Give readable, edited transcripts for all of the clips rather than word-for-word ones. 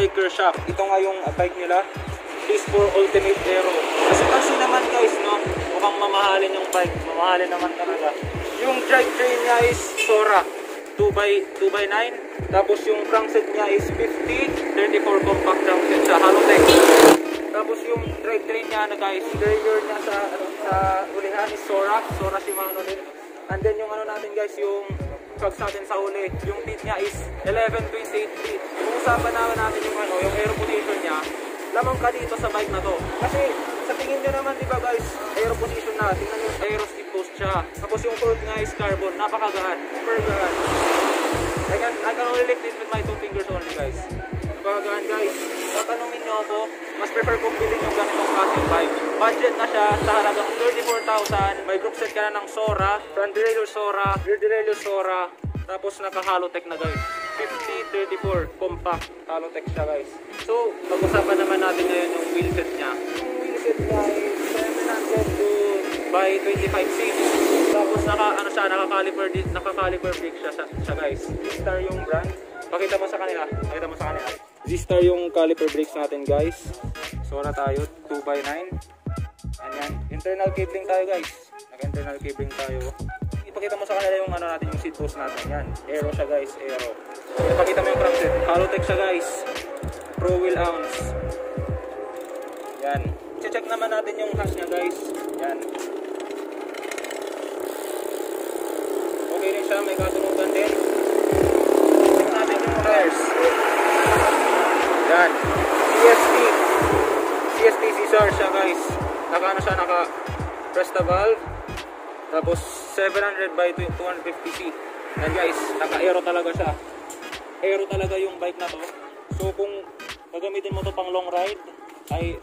Biker Shop. Ito nga yung bike nila. Peace for Ultimate Aero. Kasi naman guys, no, mukhang mamahalin yung bike. Mamahalin naman talaga. Yung drivetrain niya is Sora 2x9. Tapos yung crankset niya is 50-34 compact crankset siya, Halotech. Tapos yung drivetrain niya na guys, derailleur niya sa ulihan is Sora Shimano din. And then yung ano natin guys, yung cogs natin sa uli, yung teeth niya is 11.28 teeth. Kung usapan natin yung ano, yung aero position niya, lamang ka dito sa bike na to. Kasi sa tingin nyo naman, di ba guys, aero position na, tingnan nyo, aero stick post siya. Tapos yung cord nga is carbon, napakagaan, super gaan. I can only lift it with my 2 fingers only guys. Napakagaan guys. Tatanungin nyo ako, mas prefer kong bilhin yung ganitong klaseng bike. Budget na siya sa halagang 34,000. May group set ka na ng Sora, front derailleur Sora, rear derailleur Sora, tapos naka-Halotech na guys. 50-34 compact Halotech siya guys. So, pag-usapan naman natin ngayon yung wheelset niya. Yung wheelset niya is 700 by 25 cc. Tapos naka-caliper brake siya guys. Z-Star yung brand. Pakita mo sa kanila. Z-Star yung caliper brakes natin guys. Sora tayo, 2x9. Ayan, internal cabling tayo guys. Naka-internal cabling tayo. Ipakita mo sa kanila yung ano natin, yung seat post natin. Yan, aero siya guys, aero. Ipakita mo yung crankset. Halotech siya guys. Pro wheel ounce. Yan. Check naman natin yung hash niya guys. Yan. Okay rin siya, may katunugan din. Check natin yung tires. Yan. CST Caesar siya guys. Naka-Presta valve. Tapos 700 by 250C. Yan guys, naka-aero talaga siya. Aero talaga yung bike na to. So kung gagamitin mo to pang long ride, ay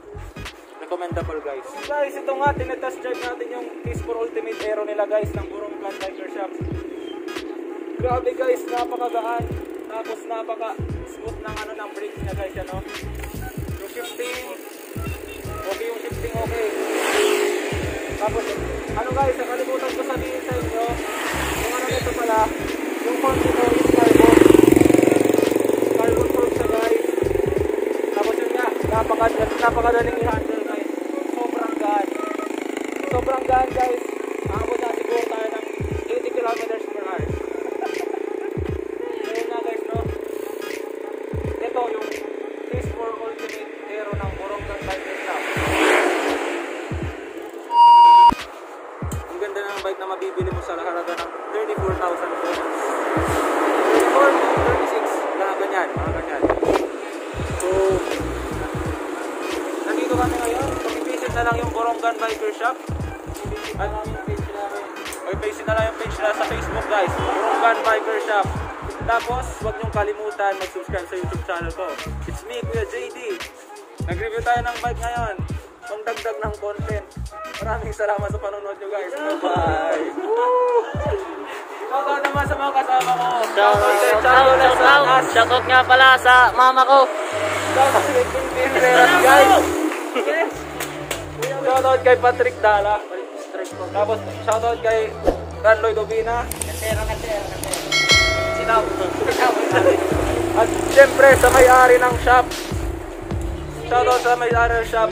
recommendable guys. Guys, ito nga, tinetest drive natin yung Peace for Ultimate Aero nila guys ng Buronggan Biker Shop. Grabe guys, napakagaan. Tapos napaka-smooth ng ano ng brakes niya guys, ano. Yung shifting, okay. Tapos, ano guys, nakalimutan ko sabihin sa inyo, yung ano nito pala, yung fork nito is carbon fork siya guys. Tapos yun nga, napakadaling i-handle guys. Sobrang gaan guys. Aabot na siguro tayo ng 80 kilometers per hour. So yun nga guys, no? Ito yung Peace for Ultimate Aero ng Buronggan Biker Shop. Ang ganda ng bike na mabibili mo sa halaga ng 34,000 pesos. 34 to 36, mga ganyan. So, nandito kami ngayon. Pag-visit na lang yung Buronggan Biker Shop. At i-visit na lang yung page nila sa Facebook guys, Buronggan Biker Shop. Tapos, huwag niyong kalimutan mag-subscribe sa YouTube channel ko. It's me, Kuya JD. Nag-review tayo ng bike ngayon. Pang dagdag ng content. Maraming salamat sa panonood nyo guys. Bye! Shoutout naman sa mga kasama ko. Shoutout nga pala sa mama ko. Shoutout kay Patrick Dala. Tapos shoutout kay Carloy Dobina. At siyempre sa may-ari ng shop. Shoutout sa may-ari ng shop.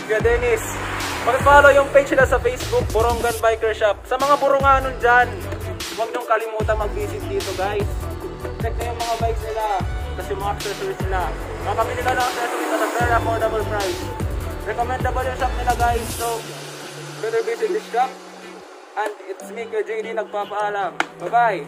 Kuya Dennis. Pag-follow yung page nila sa Facebook, Buronggan Biker Shop. Sa mga burunganon dyan, huwag niyong kalimutan mag-visit dito guys. Check na yung mga bikes nila, tapos yung mga accessories nila. Makapili ka ng accessories at a very affordable price. Recommendable yung shop nila guys, so better visit this shop. And it's me, Kuya JD, nagpapaalam. Bye-bye!